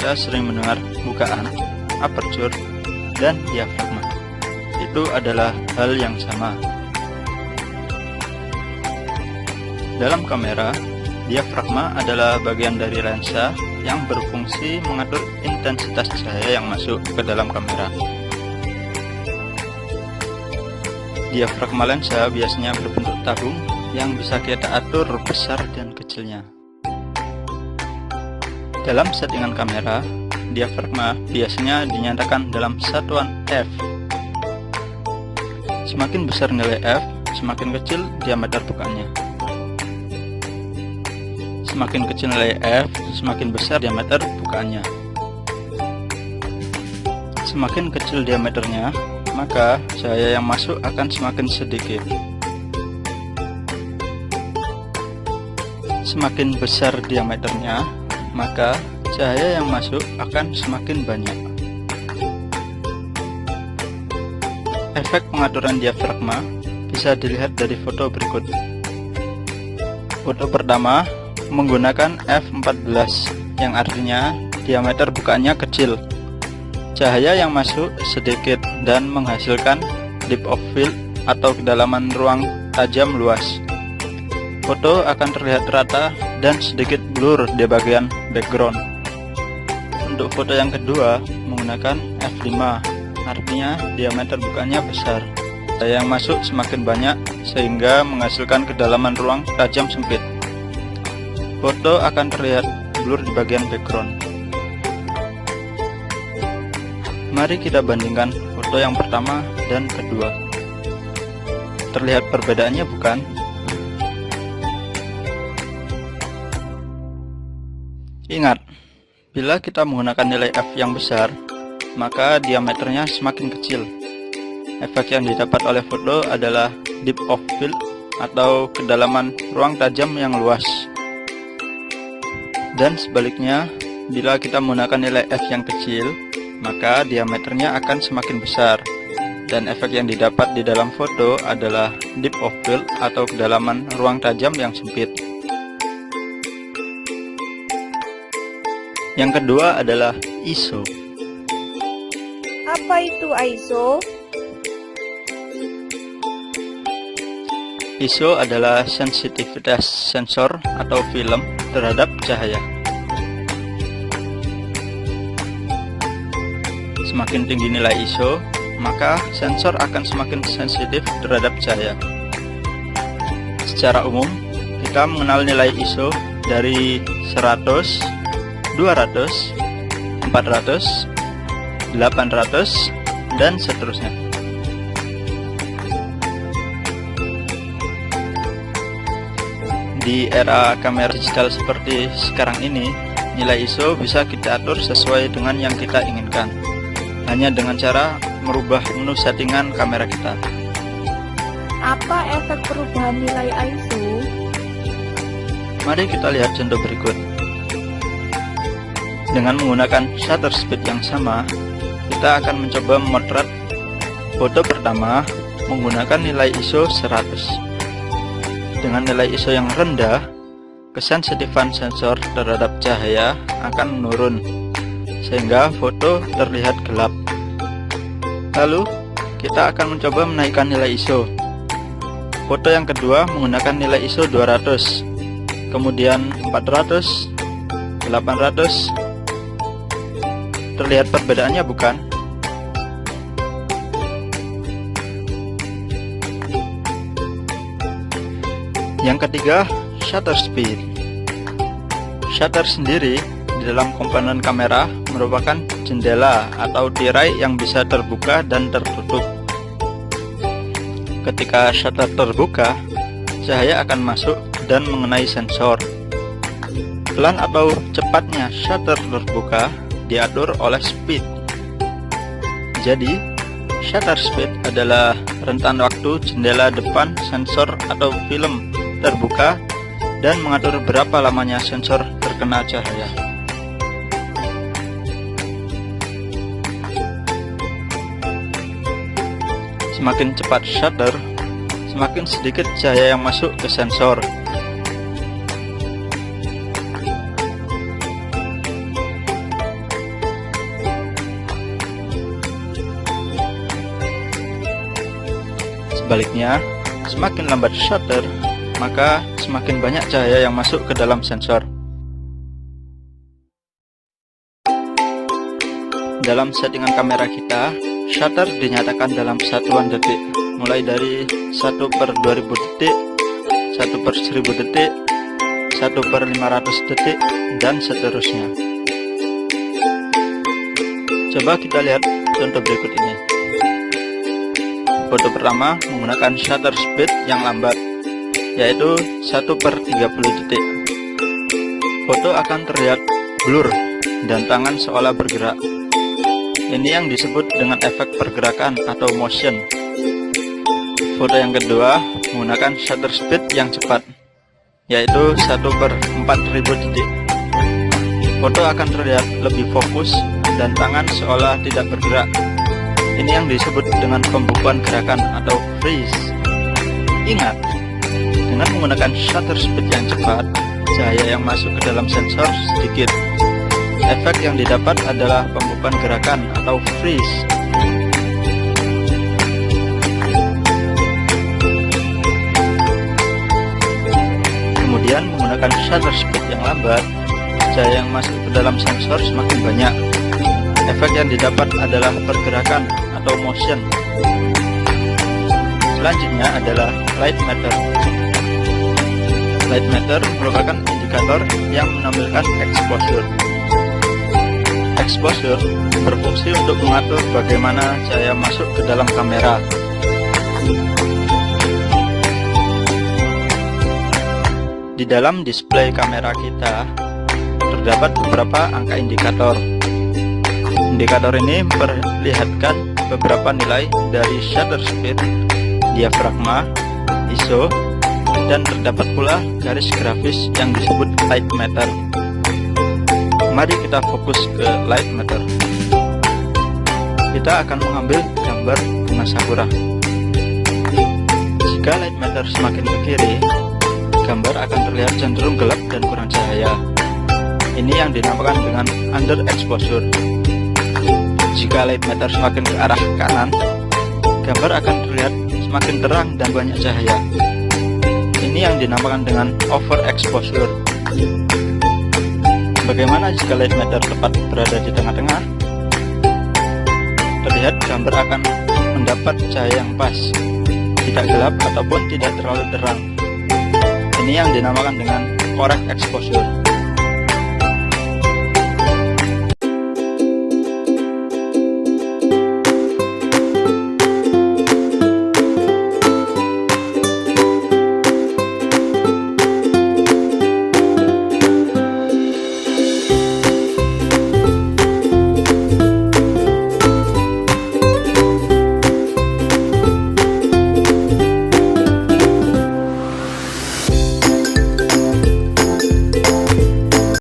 kita sering mendengar bukaan, aperture, dan diafragma. Itu adalah hal yang sama. Dalam kamera, diafragma adalah bagian dari lensa yang berfungsi mengatur intensitas cahaya yang masuk ke dalam kamera. Diafragma lensa biasanya berbentuk tabung yang bisa kita atur besar dan kecilnya. Dalam settingan kamera, diafragma biasanya dinyatakan dalam satuan F. Semakin besar nilai F, semakin kecil diameter bukaannya. Semakin kecil nilai F, semakin besar diameter bukaannya. Semakin kecil diameternya, maka cahaya yang masuk akan semakin sedikit. Semakin besar diameternya, maka cahaya yang masuk akan semakin banyak. Efek pengaturan diafragma bisa dilihat dari foto berikut. Foto pertama menggunakan f14, yang artinya diameter bukaannya kecil. Cahaya yang masuk sedikit dan menghasilkan depth of field atau kedalaman ruang tajam luas. Foto akan terlihat rata dan sedikit blur di bagian background. Untuk foto yang kedua menggunakan f5, artinya diameter bukaannya besar. Cahaya yang masuk semakin banyak sehingga menghasilkan kedalaman ruang tajam sempit. Foto akan terlihat blur di bagian background. Mari kita bandingkan foto yang pertama dan kedua. Terlihat perbedaannya bukan? Ingat, bila kita menggunakan nilai f yang besar, maka diameternya semakin kecil. Efek yang didapat oleh foto adalah depth of field atau kedalaman ruang tajam yang luas. Dan sebaliknya, bila kita menggunakan nilai f yang kecil, maka diameternya akan semakin besar. Dan efek yang didapat di dalam foto adalah depth of field atau kedalaman ruang tajam yang sempit. Yang kedua adalah ISO. Apa itu ISO? ISO adalah sensitivitas sensor atau film terhadap cahaya. Semakin tinggi nilai ISO, maka sensor akan semakin sensitif terhadap cahaya. Secara umum, kita mengenal nilai ISO dari 100, 200, 400, 800, dan seterusnya. Di era kamera digital seperti sekarang ini, nilai ISO bisa kita atur sesuai dengan yang kita inginkan, hanya dengan cara merubah menu settingan kamera kita. Apa efek perubahan nilai ISO? Mari kita lihat contoh berikut. Dengan menggunakan shutter speed yang sama, kita akan mencoba memotret foto pertama menggunakan nilai ISO 100. Dengan nilai ISO yang rendah, kesensitifan sensor terhadap cahaya akan menurun, sehingga foto terlihat gelap. Lalu, kita akan mencoba menaikkan nilai ISO. Foto yang kedua menggunakan nilai ISO 200, kemudian 400, 800. Terlihat perbedaannya bukan? Yang ketiga, shutter speed. Shutter sendiri di dalam komponen kamera merupakan jendela atau tirai yang bisa terbuka dan tertutup. Ketika shutter terbuka, cahaya akan masuk dan mengenai sensor. Pelan atau cepatnya shutter terbuka diatur oleh speed. Jadi, shutter speed adalah rentan waktu jendela depan sensor atau film terbuka dan mengatur berapa lamanya sensor terkena cahaya. Semakin cepat shutter, semakin sedikit cahaya yang masuk ke sensor. Sebaliknya, semakin lambat shutter, maka semakin banyak cahaya yang masuk ke dalam sensor. Dalam settingan kamera kita, shutter dinyatakan dalam satuan detik, mulai dari 1/2000 detik, 1/1000 detik, 1/500 detik, dan seterusnya. Coba kita lihat contoh berikut ini. Foto pertama menggunakan shutter speed yang lambat, yaitu 1/30 detik. Foto akan terlihat blur dan tangan seolah bergerak. Ini yang disebut dengan efek pergerakan atau motion. Foto yang kedua menggunakan shutter speed yang cepat, yaitu 1/4000 detik. Foto akan terlihat lebih fokus dan tangan seolah tidak bergerak. Ini yang disebut dengan pembukuan gerakan atau freeze. Ingat, dengan menggunakan shutter speed yang cepat, cahaya yang masuk ke dalam sensor sedikit. Efek yang didapat adalah pembukuan gerakan atau freeze. Kemudian menggunakan shutter speed yang lambat, cahaya yang masuk ke dalam sensor semakin banyak. Efek yang didapat adalah pergerakan atau motion. Selanjutnya adalah light matter. Light matter merupakan indikator yang menampilkan exposure. Exposure berfungsi untuk mengatur bagaimana cahaya masuk ke dalam kamera. Di dalam display kamera kita terdapat beberapa angka indikator. Indikator ini memperlihatkan beberapa nilai dari shutter speed, diafragma, ISO, dan terdapat pula garis grafis yang disebut light matter. Mari kita fokus ke light matter. Kita akan mengambil gambar bunga sakura. Jika light matter semakin ke kiri, gambar akan terlihat cenderung gelap dan kurang cahaya. Ini yang dinamakan dengan underexposure. Jika light matter semakin ke arah kanan, gambar akan terlihat semakin terang dan banyak cahaya. Ini yang dinamakan dengan overexposure. Bagaimana jika light matter tepat berada di tengah-tengah? Terlihat gambar akan mendapat cahaya yang pas, tidak gelap ataupun tidak terlalu terang. Ini yang dinamakan dengan correct exposure.